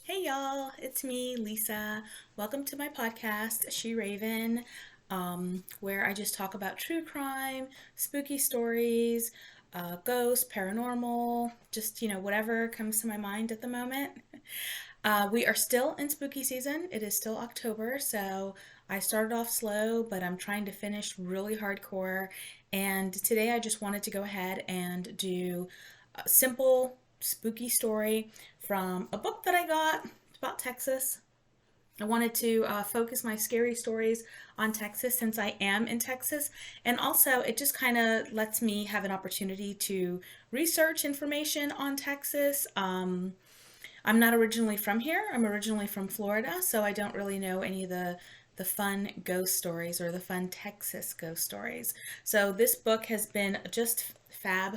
Hey y'all, it's me, Lisa. Welcome to my podcast, She Raven, where I just talk about true crime, spooky stories, ghosts, paranormal, just, whatever comes to my mind at the moment. We are still in spooky season. It is still October, so I started off slow, but I'm trying to finish really hardcore. And today I just wanted to go ahead and do a simple spooky story from a book that I got. It's about Texas. I wanted to focus my scary stories on Texas since I am in Texas. And also, it just kind of lets me have an opportunity to research information on Texas. I'm not originally from here. I'm originally from Florida, so I don't really know any of the fun ghost stories or the fun Texas ghost stories. So this book has been just fab,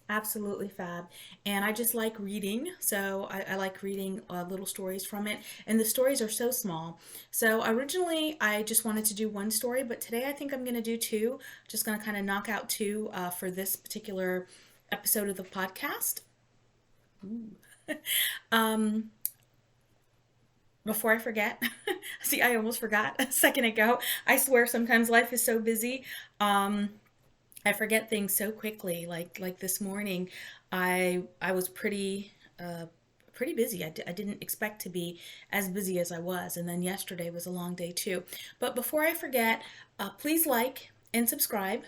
absolutely fab. And I just like reading, so I like reading little stories from it. And the stories are so small. So originally I just wanted to do one story, but today I think I'm going to do two. Just going to kind of knock out two for this particular episode of the podcast. Um, Before I forget, see, I almost forgot a second ago. I swear sometimes life is so busy. Um, I forget things so quickly. Like this morning, I was pretty busy. I didn't expect to be as busy as I was, and then yesterday was a long day too. But before I forget, please like and subscribe.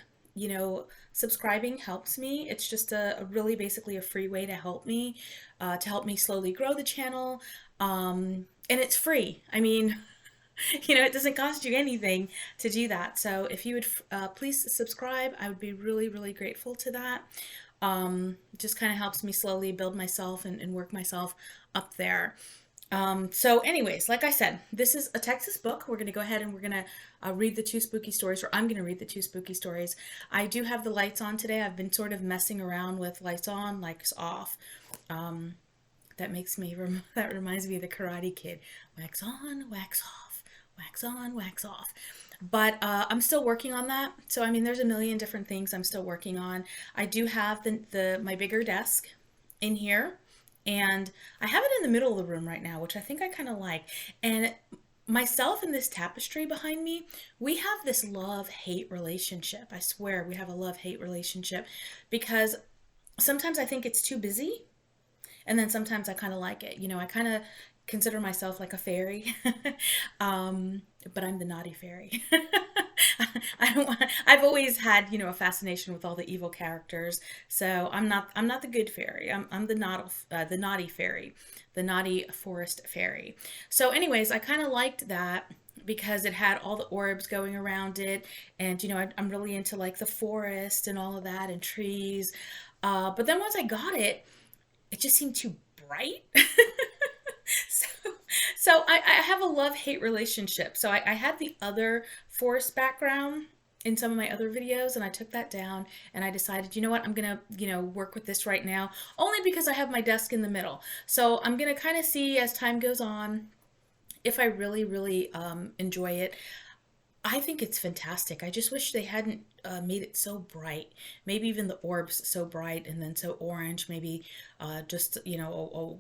Subscribing helps me. It's just a really basically a free way to help me slowly grow the channel. And it's free. I mean, it doesn't cost you anything to do that. So if you would please subscribe, I would be really, really grateful to that. Just kind of helps me slowly build myself and work myself up there. So anyways, like I said, this is a Texas book. We're going to go ahead and we're going to read the two spooky stories, or I'm going to read the two spooky stories. I do have the lights on today. I've been sort of messing around with lights on, lights off. Um, that makes me, that reminds me of the Karate Kid. Wax on, wax off, wax on, wax off. But I'm still working on that. So, I mean, there's a million different things I'm still working on. I do have my bigger desk in here, and I have it in the middle of the room right now, which I think I kind of like. And myself and this tapestry behind me, we have this love-hate relationship. I swear we have a love-hate relationship because sometimes I think it's too busy, and then sometimes I kind of like it. I kind of consider myself like a fairy, but I'm the naughty fairy. I don't want. I've always had a fascination with all the evil characters, so I'm not the good fairy. I'm the naughty fairy, the naughty forest fairy. So, anyways, I kind of liked that because it had all the orbs going around it, and I'm really into like the forest and all of that and trees. But then once I got it, it just seemed too bright. so, so I have a love-hate relationship. So I had the other forest background in some of my other videos, and I took that down, and I decided, you know what, I'm gonna, work with this right now, only because I have my desk in the middle. So I'm gonna kind of see as time goes on if I really, really enjoy it. I think it's fantastic. I just wish they hadn't made it so bright. Maybe even the orbs so bright and then so orange. Maybe just a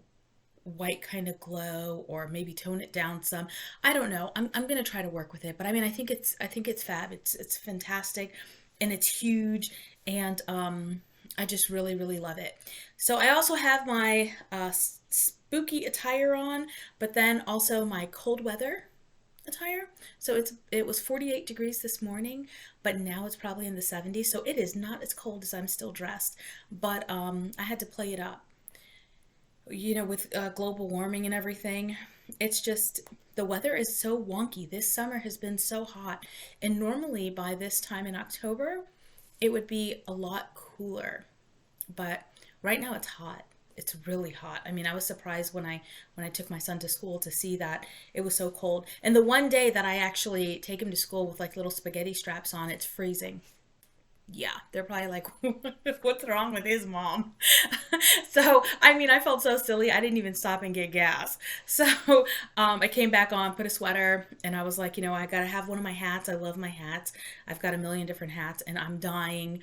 white kind of glow, or maybe tone it down some. I don't know. I'm gonna try to work with it, but I mean, I think it's fab. It's fantastic, and it's huge, and I just really, really love it. So I also have my spooky attire on, but then also my cold weather attire. So it was 48 degrees this morning, but now it's probably in the 70s. So it is not as cold as I'm still dressed, but I had to play it up. With global warming and everything, it's just the weather is so wonky. This summer has been so hot, and normally by this time in October, it would be a lot cooler, but right now it's hot. It's really hot. I mean, I was surprised when I took my son to school to see that it was so cold. And the one day that I actually take him to school with like little spaghetti straps on, it's freezing. Yeah, they're probably like, what's wrong with his mom? So, I mean, I felt so silly. I didn't even stop and get gas. So, I came back on, put a sweater, and I was like, I gotta have one of my hats. I love my hats. I've got a million different hats, and I'm dying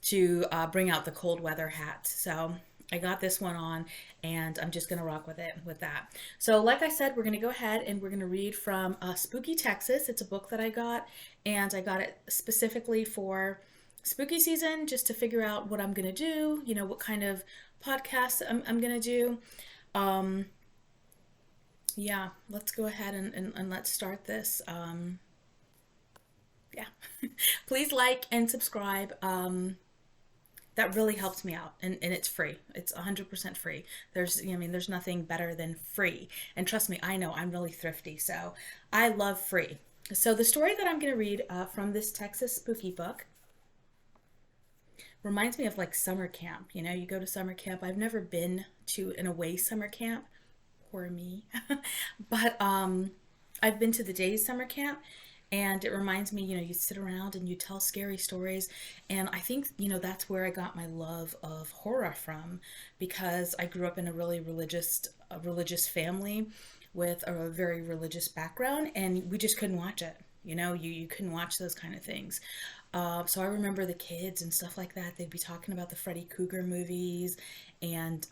to bring out the cold weather hat. So, I got this one on, and I'm just gonna rock with it with that. So, like I said, we're gonna go ahead and we're gonna read from Spooky Texas. It's a book that I got, and I got it specifically for spooky season, just to figure out what I'm gonna do. You know, what kind of podcast I'm gonna do. Um, yeah, let's go ahead and let's start this. Yeah, please like and subscribe. That really helps me out, and it's free. It's 100% free. There's, I mean, there's nothing better than free. And trust me, I know I'm really thrifty, so I love free. So the story that I'm going to read from this Texas spooky book reminds me of like summer camp. You know, you go to summer camp. I've never been to an away summer camp, poor me. But I've been to the day's summer camp, and it reminds me, you know, you sit around and you tell scary stories. And I think, you know, that's where I got my love of horror from, because I grew up in a religious family with a very religious background, and we just couldn't watch it. You know, you couldn't watch those kind of things. So I remember the kids and stuff like that. They'd be talking about the Freddy Krueger movies, and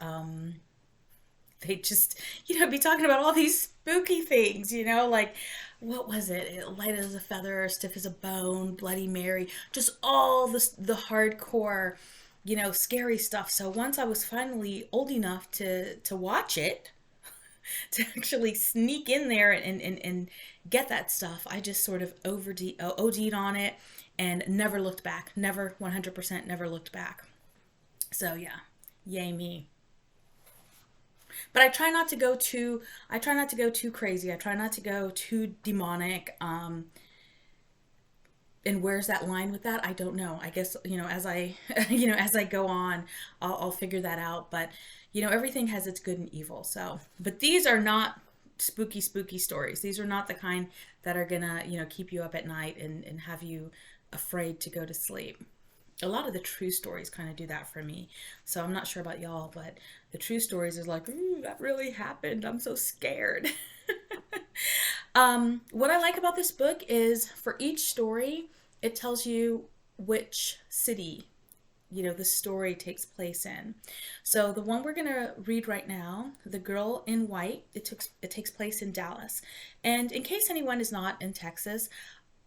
they just, you know, be talking about all these spooky things, you know, like what was it? Light as a feather, stiff as a bone, Bloody Mary, just all the hardcore, you know, scary stuff. So once I was finally old enough to watch it, to actually sneak in there and get that stuff, I just sort of OD'd on it and never looked back. Never 100% never looked back. So yeah, yay me. But I try not to go too crazy. I try not to go too demonic. And where's that line with that? I don't know. I guess, you know, as I you know, as I go on, I'll figure that out. But you know, everything has its good and evil. So, but these are not spooky stories. These are not the kind that are gonna, you know, keep you up at night and have you afraid to go to sleep. A lot of the true stories kind of do that for me. So I'm not sure about y'all, but the true stories is like, ooh, that really happened. I'm so scared. What I like about this book is for each story, it tells you which city, you know, the story takes place in. So the one we're gonna read right now, The Girl in White, it takes place in Dallas. And in case anyone is not in Texas,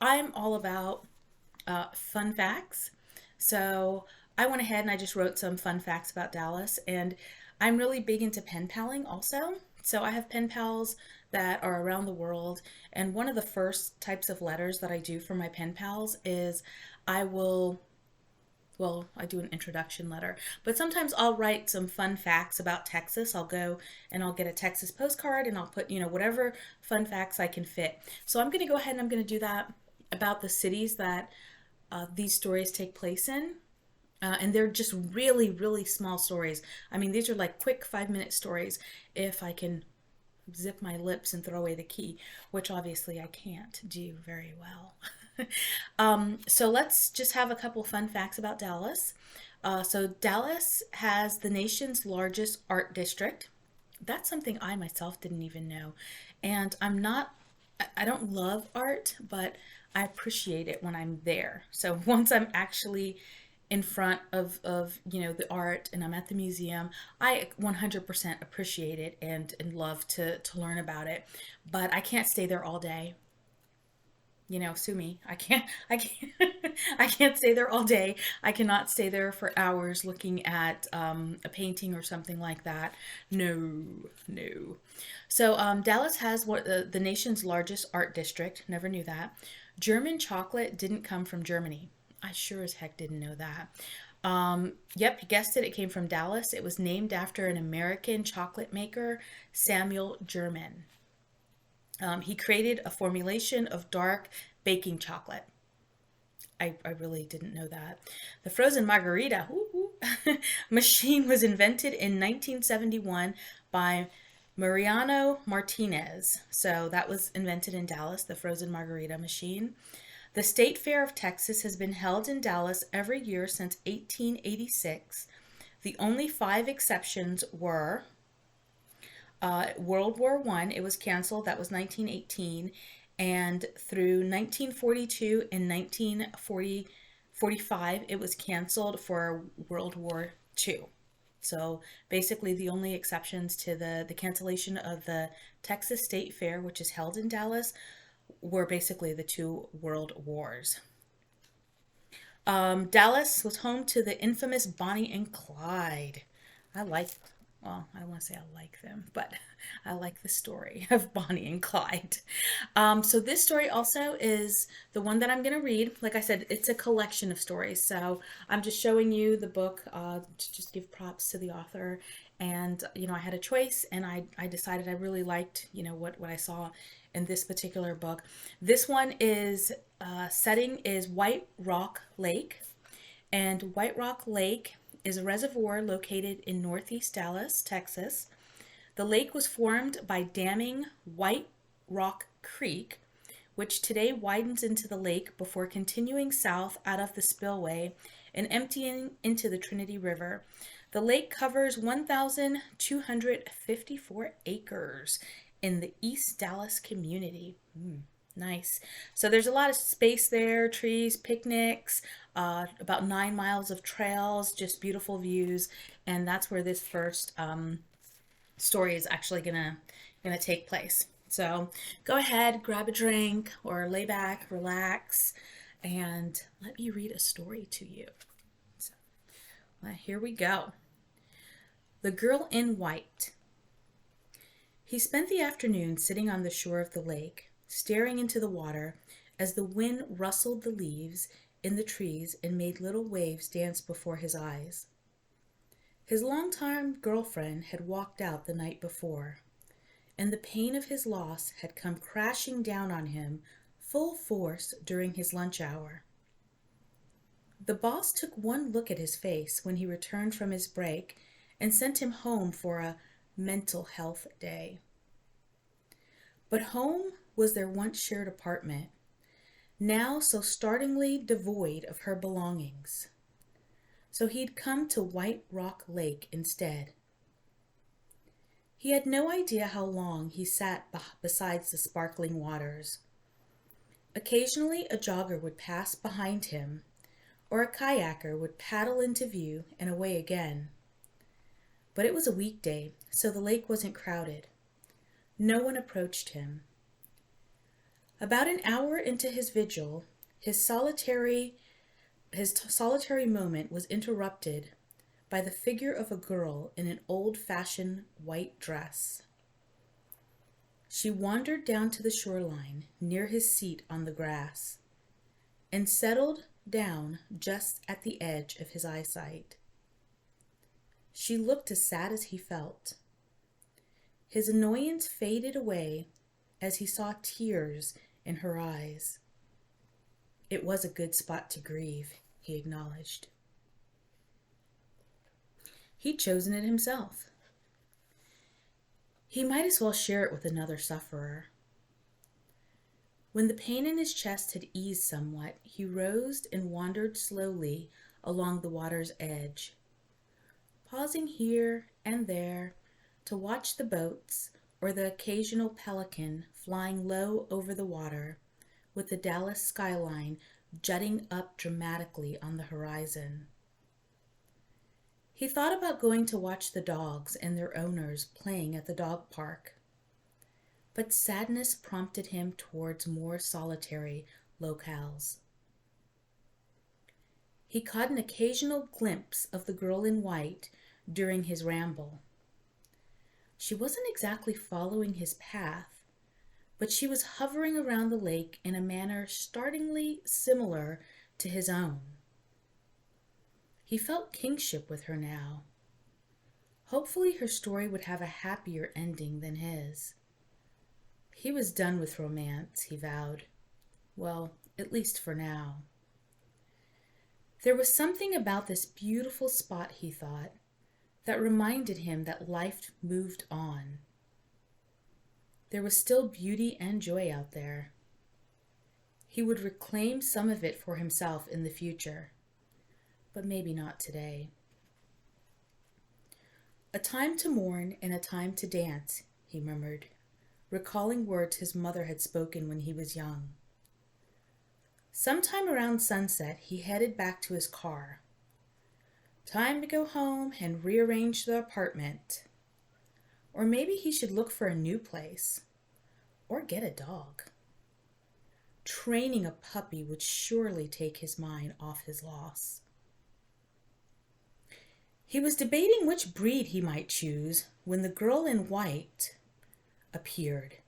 I'm all about fun facts. So I went ahead and I just wrote some fun facts about Dallas, and I'm really big into pen paling also. So I have pen pals that are around the world, and one of the first types of letters that I do for my pen pals is I will, well, I do an introduction letter, but sometimes I'll write some fun facts about Texas. I'll go and I'll get a Texas postcard and I'll put, you know, whatever fun facts I can fit. So I'm going to go ahead and I'm going to do that about the cities that these stories take place in. And they're just really small stories. I mean, these are like quick 5-minute stories if I can zip my lips and throw away the key, which obviously I can't do very well. So let's just have a couple fun facts about Dallas. So Dallas has the nation's largest art district. That's something I myself didn't even know. And I don't love art, but I appreciate it when I'm there. So once I'm actually in front of you know, the art and I'm at the museum, I 100% appreciate it and love to learn about it. But I can't stay there all day. You know, sue me. I can't I can't stay there all day. I cannot stay there for hours looking at a painting or something like that. No, no. So Dallas has the nation's largest art district. Never knew that. German chocolate didn't come from Germany. I sure as heck didn't know that. Yep, you guessed it. It came from Dallas. It was named after an American chocolate maker, Samuel German. He created a formulation of dark baking chocolate. I really didn't know that. The frozen margarita machine was invented in 1971 by Mariano Martinez. So that was invented in Dallas, the frozen margarita machine. The State Fair of Texas has been held in Dallas every year since 1886. The only 5 exceptions were World War I, it was canceled, that was 1918, and through 1942 and 1945, it was canceled for World War II. So basically, the only exceptions to the cancellation of the Texas State Fair, which is held in Dallas, were basically the two world wars. Dallas was home to the infamous Bonnie and Clyde. I like, well, I don't want to say I like them, but I like the story of Bonnie and Clyde. So this story also is the one that I'm going to read. Like I said, it's a collection of stories. So I'm just showing you the book to just give props to the author. And, I had a choice and I decided I really liked, what I saw in this particular book. This one is, setting is White Rock Lake. And White Rock Lake is a reservoir located in northeast Dallas, Texas. The lake was formed by damming White Rock Creek, which today widens into the lake before continuing south out of the spillway and emptying into the Trinity River. The lake covers 1,254 acres in the East Dallas community. Nice. So there's a lot of space there, trees, picnics, about 9 miles of trails, just beautiful views. And that's where this first story is actually gonna take place. So go ahead, grab a drink or lay back, relax, and let me read a story to you. So here we go. The Girl in White. He spent the afternoon sitting on the shore of the lake, staring into the water as the wind rustled the leaves in the trees and made little waves dance before his eyes. His longtime girlfriend had walked out the night before, and the pain of his loss had come crashing down on him full force during his lunch hour. The boss took one look at his face when he returned from his break and sent him home for a mental health day. But home was their once shared apartment, now so startlingly devoid of her belongings. So he'd come to White Rock Lake instead. He had no idea how long he sat beside the sparkling waters. Occasionally a jogger would pass behind him, or a kayaker would paddle into view and away again. But it was a weekday, so the lake wasn't crowded. No one approached him. About an hour into his vigil, his solitary moment was interrupted by the figure of a girl in an old-fashioned white dress. She wandered down to the shoreline near his seat on the grass and settled down just at the edge of his eyesight. She looked as sad as he felt. His annoyance faded away as he saw tears in her eyes. It was a good spot to grieve, he acknowledged. He'd chosen it himself. He might as well share it with another sufferer. When the pain in his chest had eased somewhat, he rose and wandered slowly along the water's edge, pausing here and there to watch the boats or the occasional pelican flying low over the water, with the Dallas skyline jutting up dramatically on the horizon. He thought about going to watch the dogs and their owners playing at the dog park, but sadness prompted him towards more solitary locales. He caught an occasional glimpse of the girl in white during his ramble. She wasn't exactly following his path, but she was hovering around the lake in a manner startlingly similar to his own. He felt kinship with her now. Hopefully her story would have a happier ending than his. He was done with romance, he vowed. Well, at least for now. There was something about this beautiful spot, he thought, that reminded him that life moved on. There was still beauty and joy out there. He would reclaim some of it for himself in the future, but maybe not today. A time to mourn and a time to dance, he murmured, recalling words his mother had spoken when he was young. Sometime around sunset, he headed back to his car. Time to go home and rearrange the apartment. Or maybe he should look for a new place. Or get a dog. Training a puppy would surely take his mind off his loss. He was debating which breed he might choose when the girl in white appeared.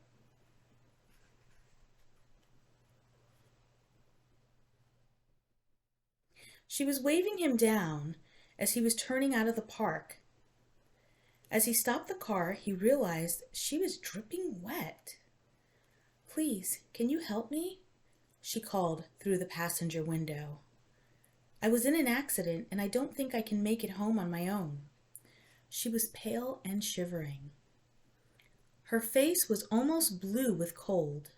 She was waving him down as he was turning out of the park. As he stopped the car, he realized she was dripping wet. "Please, can you help me?" she called through the passenger window. "I was in an accident and I don't think I can make it home on my own." She was pale and shivering. Her face was almost blue with cold.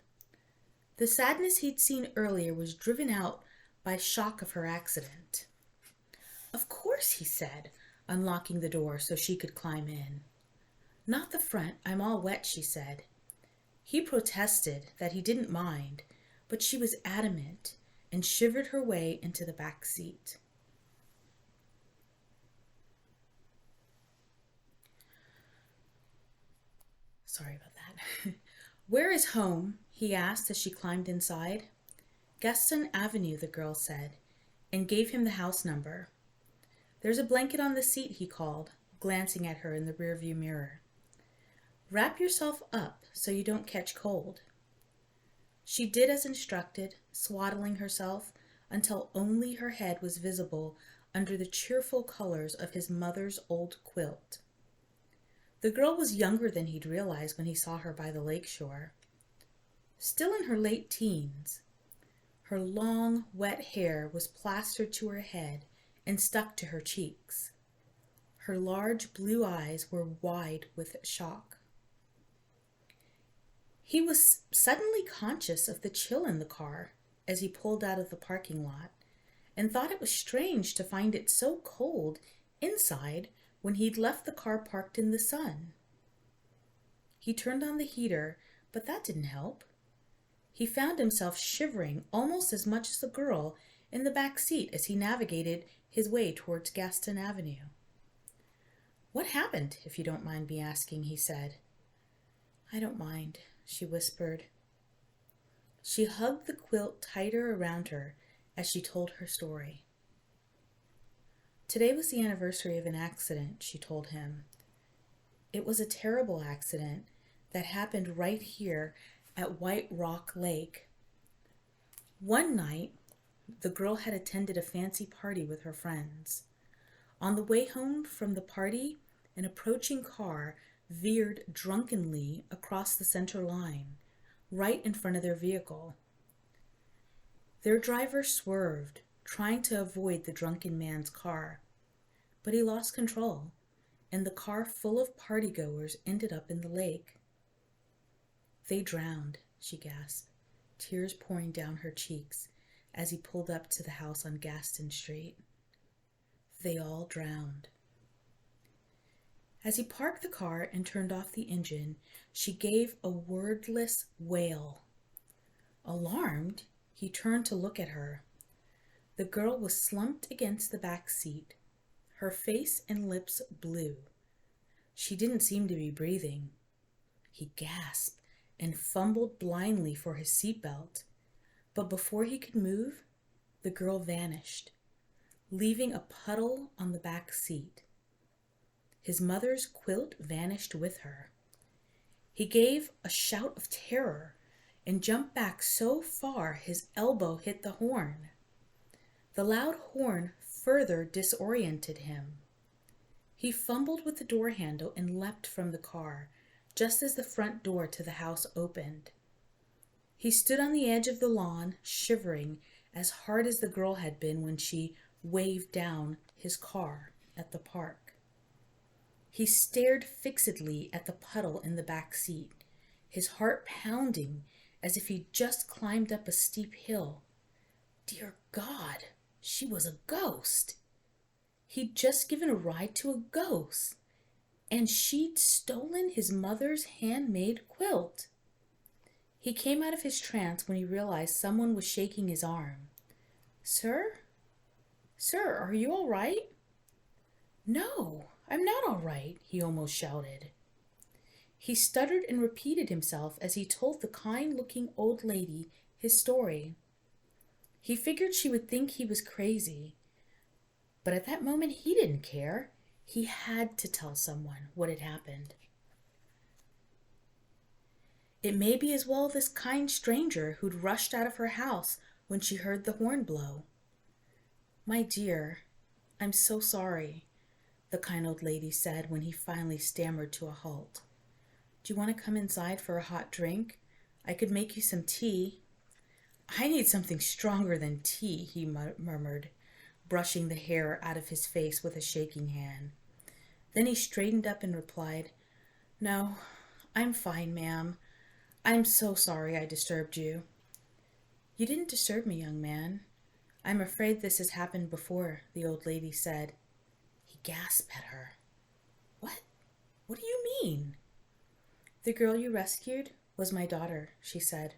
The sadness he'd seen earlier was driven out by shock of her accident. "Of course," he said, unlocking the door so she could climb in. "Not the front, I'm all wet," she said. He protested that he didn't mind, but she was adamant and shivered her way into the back seat. Sorry about that. "Where is home?" he asked as she climbed inside. "Gaston Avenue," the girl said, and gave him the house number. "There's a blanket on the seat," he called, glancing at her in the rearview mirror. "Wrap yourself up so you don't catch cold." She did as instructed, swaddling herself until only her head was visible under the cheerful colors of his mother's old quilt. The girl was younger than he'd realized when he saw her by the lake shore. Still in her late teens, her long, wet hair was plastered to her head and stuck to her cheeks. Her large blue eyes were wide with shock. He was suddenly conscious of the chill in the car as he pulled out of the parking lot and thought it was strange to find it so cold inside when he'd left the car parked in the sun. He turned on the heater, but that didn't help. He found himself shivering almost as much as the girl in the back seat as he navigated his way towards Gaston Avenue. "What happened, if you don't mind me asking?" he said. "I don't mind," she whispered. She hugged the quilt tighter around her as she told her story. "Today was the anniversary of an accident," she told him. "It was a terrible accident that happened right here at White Rock Lake. One night, the girl had attended a fancy party with her friends. On the way home from the party, an approaching car veered drunkenly across the center line, right in front of their vehicle. Their driver swerved, trying to avoid the drunken man's car, but he lost control, and the car full of partygoers ended up in the lake. They drowned," she gasped, tears pouring down her cheeks as he pulled up to the house on Gaston Street. "They all drowned." As he parked the car and turned off the engine, she gave a wordless wail. Alarmed, he turned to look at her. The girl was slumped against the back seat, her face and lips blue. She didn't seem to be breathing. He gasped and fumbled blindly for his seatbelt, but before he could move, the girl vanished, leaving a puddle on the back seat. His mother's quilt vanished with her. He gave a shout of terror and jumped back so far his elbow hit the horn. The loud horn further disoriented him. He fumbled with the door handle and leapt from the car, just as the front door to the house opened. He stood on the edge of the lawn, shivering as hard as the girl had been when she waved down his car at the park. He stared fixedly at the puddle in the back seat, his heart pounding as if he'd just climbed up a steep hill. Dear God, she was a ghost. He'd just given a ride to a ghost, and she'd stolen his mother's handmade quilt. He came out of his trance when he realized someone was shaking his arm. "Sir? Sir, are you all right?" No, I'm not all right, he almost shouted. He stuttered and repeated himself as he told the kind looking old lady his story. He figured she would think he was crazy, but at that moment he didn't care. He had to tell someone what had happened. It may be as well this kind stranger who'd rushed out of her house when she heard the horn blow. My dear, I'm so sorry, the kind old lady said when he finally stammered to a halt. Do you want to come inside for a hot drink? I could make you some tea. I need something stronger than tea, he murmured, brushing the hair out of his face with a shaking hand. Then he straightened up and replied, No, I'm fine, ma'am. I'm so sorry I disturbed you. You didn't disturb me, young man. I'm afraid this has happened before, the old lady said. He gasped at her. What? What do you mean? The girl you rescued was my daughter, she said.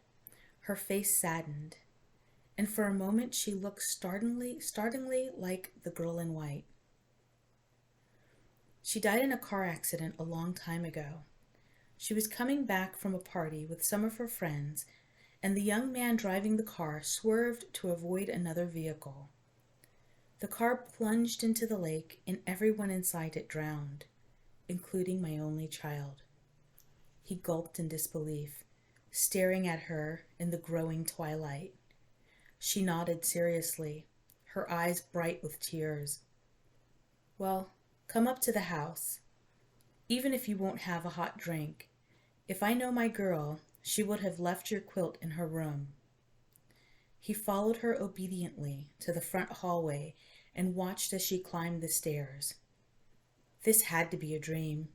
Her face saddened, and for a moment she looked startlingly like the girl in white. She died in a car accident a long time ago. She was coming back from a party with some of her friends, and the young man driving the car swerved to avoid another vehicle. The car plunged into the lake, and everyone inside it drowned, including my only child. He gulped in disbelief, staring at her in the growing twilight. She nodded seriously, her eyes bright with tears. Well, come up to the house. Even if you won't have a hot drink, if I know my girl, she would have left your quilt in her room. He followed her obediently to the front hallway and watched as she climbed the stairs. This had to be a dream.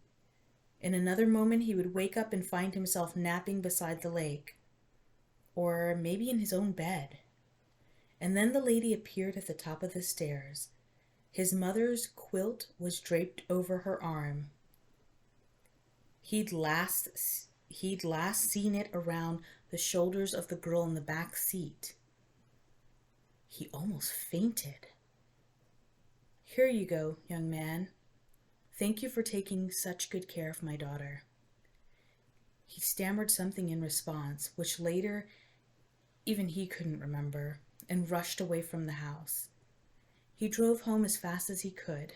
In another moment he would wake up and find himself napping beside the lake, or maybe in his own bed. And then the lady appeared at the top of the stairs. His mother's quilt was draped over her arm. He'd last seen it around the shoulders of the girl in the back seat. He almost fainted. Here you go, young man. Thank you for taking such good care of my daughter. He stammered something in response, which later even he couldn't remember, and rushed away from the house. He drove home as fast as he could.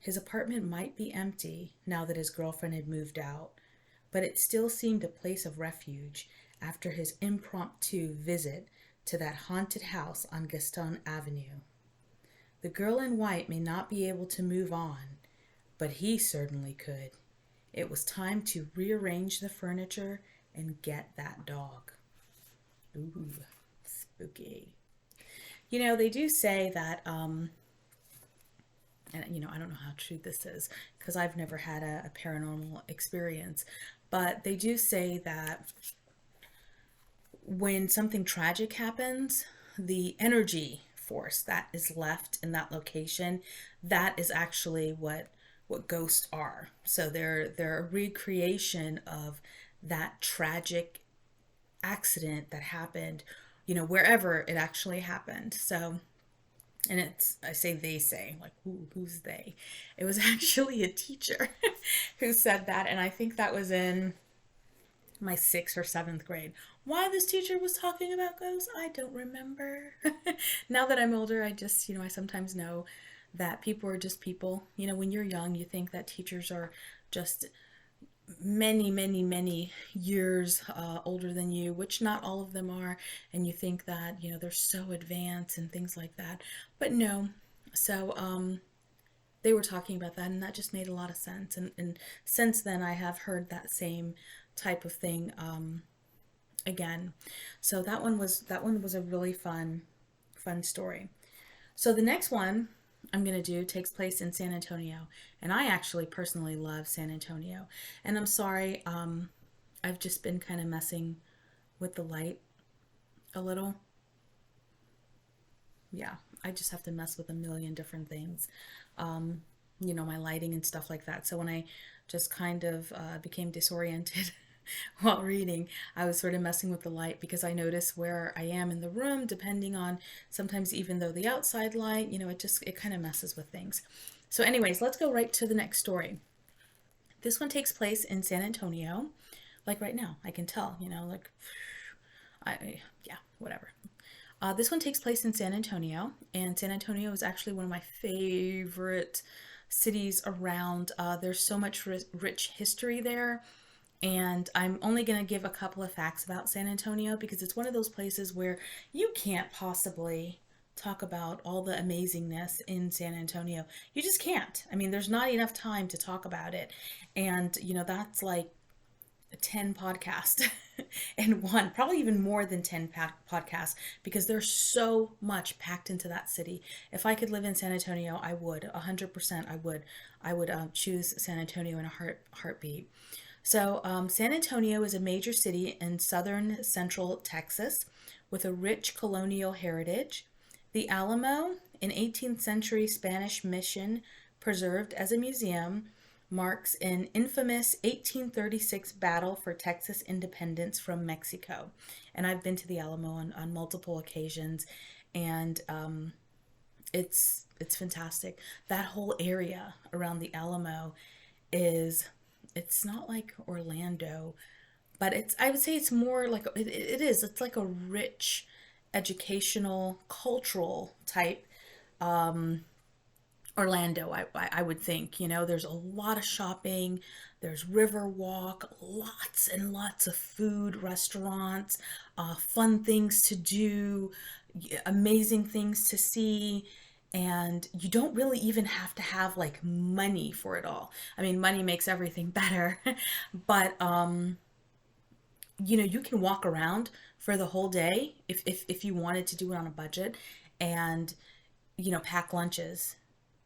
His apartment might be empty now that his girlfriend had moved out, but it still seemed a place of refuge after his impromptu visit to that haunted house on Gaston Avenue. The girl in white may not be able to move on, but he certainly could. It was time to rearrange the furniture and get that dog. Ooh, spooky. They do say that, and I don't know how true this is because I've never had a paranormal experience, but they do say that when something tragic happens, the energy force that is left in that location, that is actually what ghosts are. So they're a recreation of that tragic accident that happened, wherever it actually happened. So, and they say, like, who's they? It was actually a teacher who said that, and I think that was in my 6th or 7th grade. Why this teacher was talking about ghosts, I don't remember. Now that I'm older, I just, I sometimes know that people are just people. When you're young, you think that teachers are just many, many, many years older than you, which not all of them are, and you think that, they're so advanced and things like that. But no. So, they were talking about that, and that just made a lot of sense. And since then, I have heard that same type of thing again. So that one was a really fun story. So the next one I'm going to do takes place in San Antonio, and I actually personally love San Antonio. And I'm sorry, I've just been kind of messing with the light a little. Yeah, I just have to mess with a million different things, my lighting and stuff like that. So when I just kind of became disoriented while reading, I was sort of messing with the light because I notice where I am in the room, depending on sometimes even though the outside light, it kind of messes with things. So, anyways, let's go right to the next story. This one takes place in San Antonio. Like right now, I can tell, like, yeah, whatever. This one takes place in San Antonio, and San Antonio is actually one of my favorite cities around. There's so much rich history there, and I'm only going to give a couple of facts about San Antonio because it's one of those places where you can't possibly talk about all the amazingness in San Antonio. You just can't. I mean, there's not enough time to talk about it. And, that's like 10 podcasts in one, probably even more than 10 podcasts, because there's so much packed into that city. If I could live in San Antonio, I would. 100% I would. I would choose San Antonio in a heartbeat. So, San Antonio is a major city in southern central Texas with a rich colonial heritage. The Alamo, an 18th century Spanish mission preserved as a museum, marks an infamous 1836 battle for Texas independence from Mexico. And I've been to the Alamo on multiple occasions, and it's fantastic. That whole area around the Alamo is, it's not like Orlando, but I would say it's more like it is. It's like a rich educational, cultural type Orlando, I would think. There's a lot of shopping, there's river walk, lots and lots of food, restaurants, fun things to do, amazing things to see. And you don't really even have to have like money for it all. I mean, money makes everything better, but you can walk around for the whole day if you wanted to do it on a budget, and pack lunches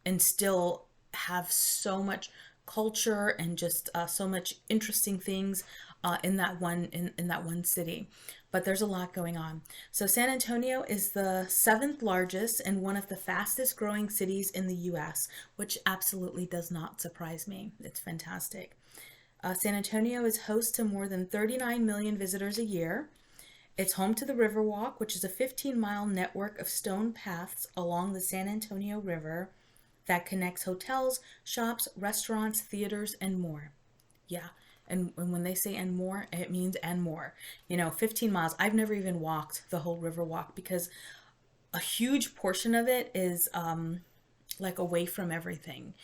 and still have so much culture and just so much interesting things in that one city. But there's a lot going on. So San Antonio is the seventh largest and one of the fastest growing cities in the US, which absolutely does not surprise me. It's fantastic. San Antonio is host to more than 39 million visitors a year. It's home to the Riverwalk, which is a 15-mile network of stone paths along the San Antonio River that connects hotels, shops, restaurants, theaters, and more. Yeah, and when they say and more, it means and more. 15 miles. I've never even walked the whole Riverwalk because a huge portion of it is like away from everything.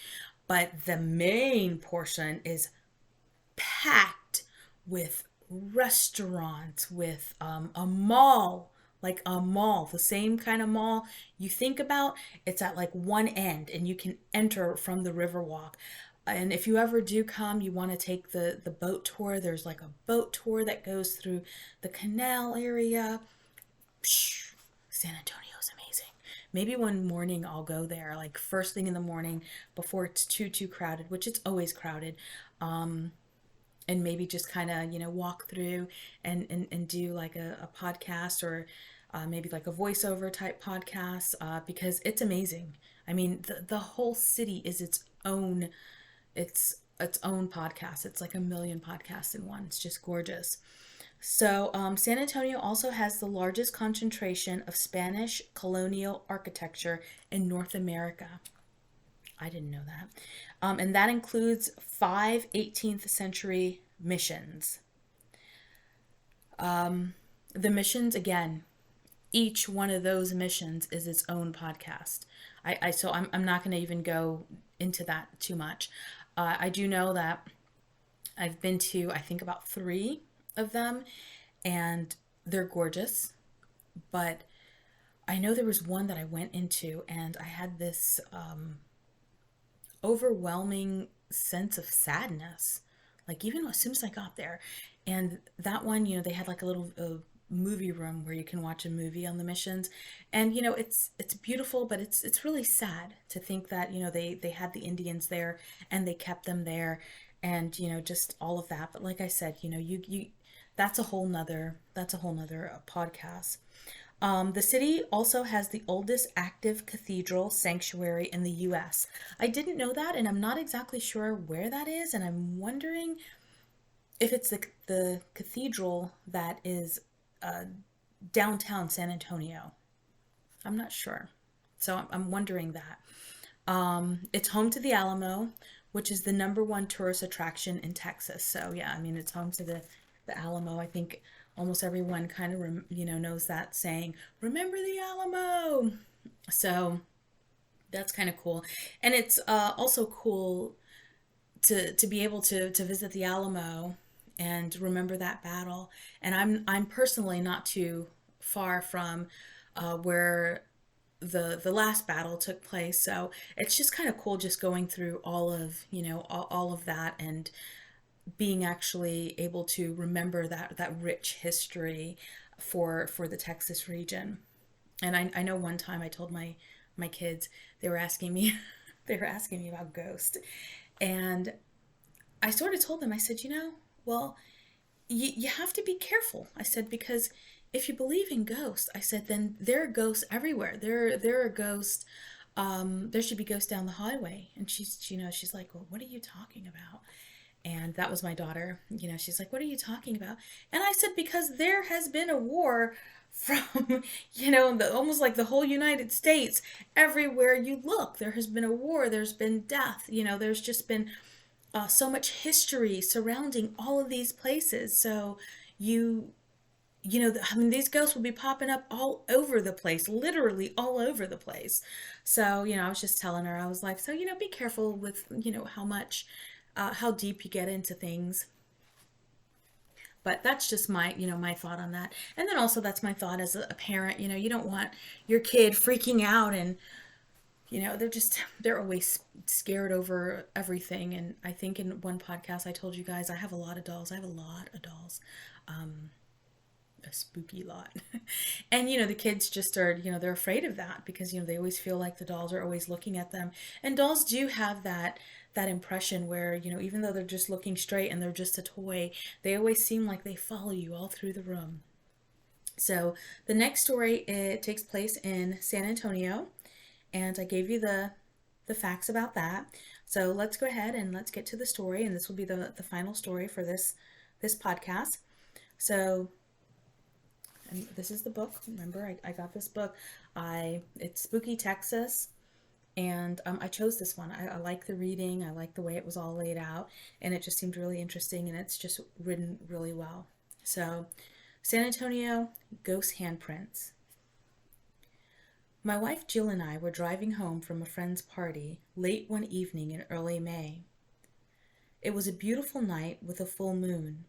But the main portion is packed with restaurants, with a mall, like a mall, the same kind of mall you think about. It's at like one end, and you can enter from the Riverwalk. And if you ever do come, you want to take the boat tour. There's like a boat tour that goes through the canal area. Psh, San Antonio is amazing. Maybe one morning I'll go there, like first thing in the morning before it's too crowded, which it's always crowded. And maybe just kind of walk through and do like a podcast, or maybe like a voiceover type podcast, because it's amazing. I mean, the whole city is its own podcast. It's like a million podcasts in one. It's just gorgeous. So San Antonio also has the largest concentration of Spanish colonial architecture in North America. I didn't know that. And that includes five 18th century missions. The missions, again, each one of those missions is its own podcast. So I'm not going to even go into that too much. I do know that I've been to, I think, about three of them, and they're gorgeous. But I know there was one that I went into, and I had this overwhelming sense of sadness, like even as soon as I got there. And that one, they had like a little movie room where you can watch a movie on the missions, and it's beautiful, but it's really sad to think that they had the Indians there and they kept them there, and just all of that. But like I said, you that's a whole nother podcast. The city also has the oldest active cathedral sanctuary in the US. I didn't know that, and I'm not exactly sure where that is, and I'm wondering if it's the cathedral that is downtown San Antonio. I'm not sure. So I'm wondering that. It's home to the Alamo, which is the number one tourist attraction in Texas. So yeah, I mean it's home to the Alamo. I think almost everyone kind of knows that saying, "Remember the Alamo." So that's kind of cool, and it's also cool to be able to visit the Alamo and remember that battle. And I'm personally not too far from where the last battle took place, so it's just kind of cool just going through all of all of that and being actually able to remember that rich history for the Texas region. And I know one time I told my kids, they were asking me they were asking me about ghosts, and I sort of told them, I said, well, you have to be careful. I said, because if you believe in ghosts, I said, then there are ghosts everywhere. There are ghosts. There should be ghosts down the highway. And she's like, well, what are you talking about? And that was my daughter. She's like, what are you talking about? And I said, because there has been a war from, almost like the whole United States. Everywhere you look, there has been a war. There's been death. There's just been so much history surrounding all of these places. So you, I mean, these ghosts will be popping up all over the place, literally all over the place. So, I was just telling her, I was like, so, be careful with, how deep you get into things. But that's just my thought on that. And then also that's my thought as a parent. You don't want your kid freaking out and they're always scared over everything. And I think in one podcast I told you guys I have a lot of dolls. I have a lot of dolls. A spooky lot. And the kids just are, they're afraid of that because they always feel like the dolls are always looking at them. And dolls do have that impression where, even though they're just looking straight and they're just a toy, they always seem like they follow you all through the room. So the next story, it takes place in San Antonio, and I gave you the facts about that. So let's go ahead and let's get to the story, and this will be the final story for this podcast. So, and this is the book. Remember, I got this book. It's Spooky Texas, and I chose this one. I like the reading. I like the way it was all laid out, and it just seemed really interesting, and it's just written really well. So, San Antonio, ghost handprints. My wife Jill and I were driving home from a friend's party late one evening in early May. It was a beautiful night with a full moon.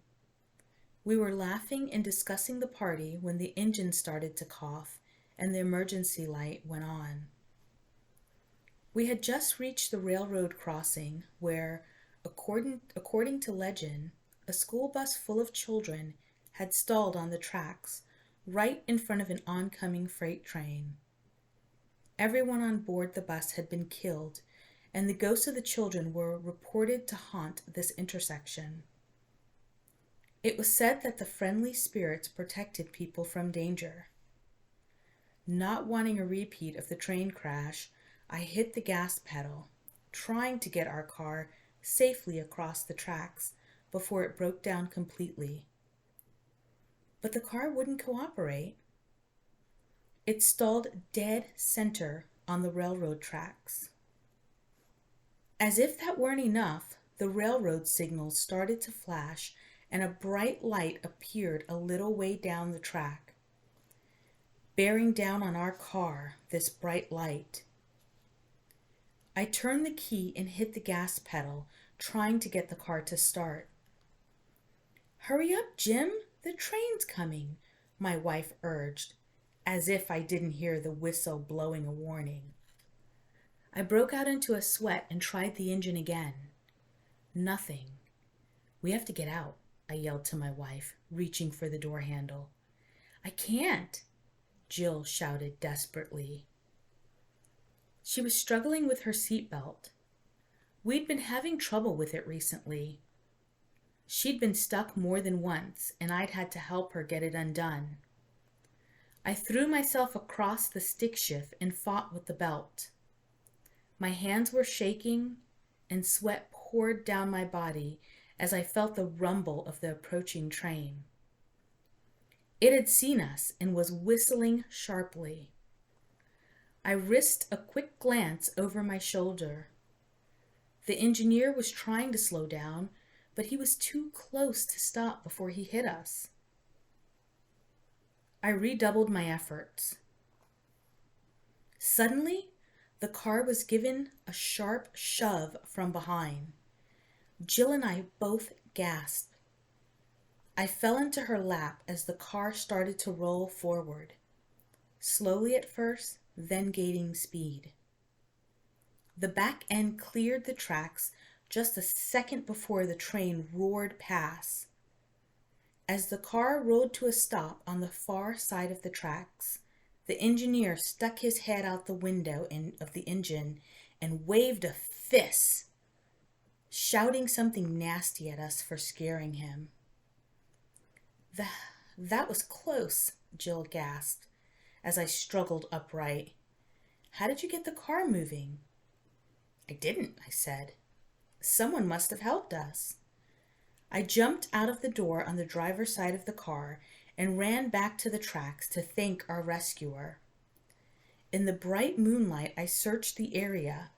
We were laughing and discussing the party when the engine started to cough and the emergency light went on. We had just reached the railroad crossing where, according to legend, a school bus full of children had stalled on the tracks right in front of an oncoming freight train. Everyone on board the bus had been killed, and the ghosts of the children were reported to haunt this intersection. It was said that the friendly spirits protected people from danger. Not wanting a repeat of the train crash, I hit the gas pedal, trying to get our car safely across the tracks before it broke down completely. But the car wouldn't cooperate. It stalled dead center on the railroad tracks. As if that weren't enough, the railroad signals started to flash and a bright light appeared a little way down the track. Bearing down on our car, this bright light. I turned the key and hit the gas pedal, trying to get the car to start. "Hurry up, Jim, the train's coming," my wife urged, as if I didn't hear the whistle blowing a warning. I broke out into a sweat and tried the engine again. Nothing. "We have to get out," I yelled to my wife, reaching for the door handle. "I can't," Jill shouted desperately. She was struggling with her seatbelt. We'd been having trouble with it recently. She'd been stuck more than once, and I'd had to help her get it undone. I threw myself across the stick shift and fought with the belt. My hands were shaking, and sweat poured down my body as I felt the rumble of the approaching train. It had seen us and was whistling sharply. I risked a quick glance over my shoulder. The engineer was trying to slow down, but he was too close to stop before he hit us. I redoubled my efforts. Suddenly, the car was given a sharp shove from behind. Jill and I both gasped. I fell into her lap as the car started to roll forward, slowly at first, then gaining speed. The back end cleared the tracks just a second before the train roared past. As the car rolled to a stop on the far side of the tracks, the engineer stuck his head out the window of the engine and waved a fist, shouting something nasty at us for scaring him. That was close, Jill gasped as I struggled upright. How did you get the car moving? I didn't, I said. Someone must have helped us. I jumped out of the door on the driver's side of the car and ran back to the tracks to thank our rescuer. In the bright moonlight, I searched the area,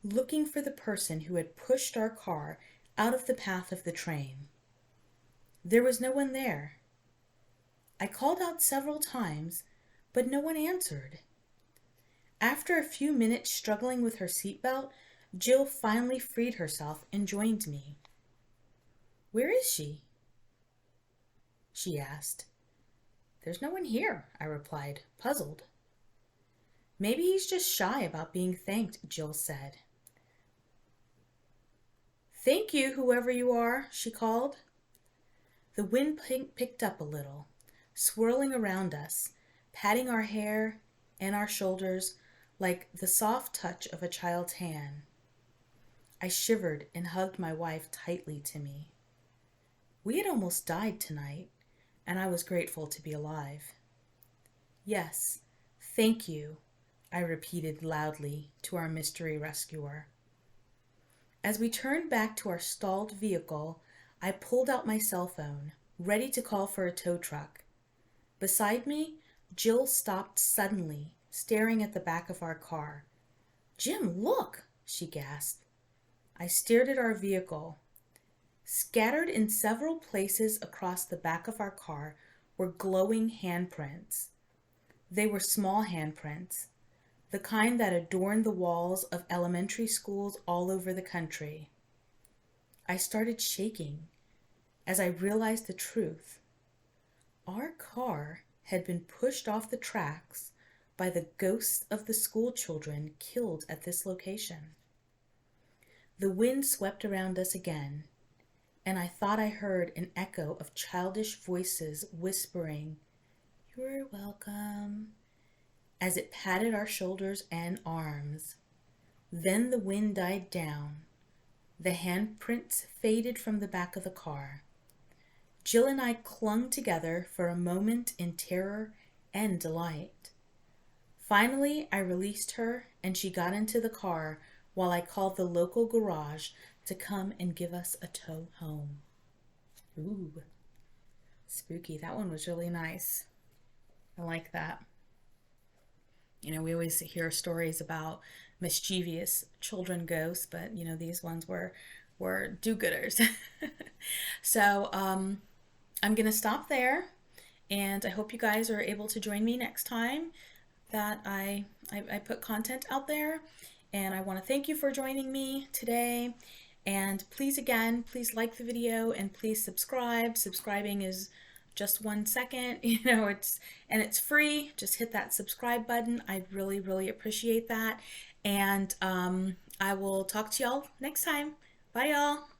looking for the person who had pushed our car out of the path of the train. There was no one there. I called out several times, but no one answered. After a few minutes struggling with her seatbelt, Jill finally freed herself and joined me. Where is she? She asked. There's no one here, I replied, puzzled. Maybe he's just shy about being thanked, Jill said. Thank you, whoever you are, she called. The wind picked up a little, swirling around us, patting our hair and our shoulders like the soft touch of a child's hand. I shivered and hugged my wife tightly to me. We had almost died tonight, and I was grateful to be alive. Yes, thank you, I repeated loudly to our mystery rescuer. As we turned back to our stalled vehicle, I pulled out my cell phone, ready to call for a tow truck. Beside me, Jill stopped suddenly, staring at the back of our car. Jim, look, she gasped. I stared at our vehicle. Scattered in several places across the back of our car were glowing handprints. They were small handprints, the kind that adorned the walls of elementary schools all over the country. I started shaking as I realized the truth. Our car had been pushed off the tracks by the ghosts of the school children killed at this location. The wind swept around us again, and I thought I heard an echo of childish voices whispering, "You're welcome," as it patted our shoulders and arms. Then the wind died down. The handprints faded from the back of the car. Jill and I clung together for a moment in terror and delight. Finally, I released her and she got into the car while I called the local garage to come and give us a tow home. Ooh, spooky. That one was really nice. I like that. You know, we always hear stories about mischievous children ghosts, but you know, these ones were do-gooders. So I'm gonna stop there, and I hope you guys are able to join me next time that I put content out there. And I want to thank you for joining me today. And please, again, please like the video and please subscribe. Subscribing is just 1 second, you know, it's free. Just hit that subscribe button. I'd really, really appreciate that. And I will talk to y'all next time. Bye, y'all.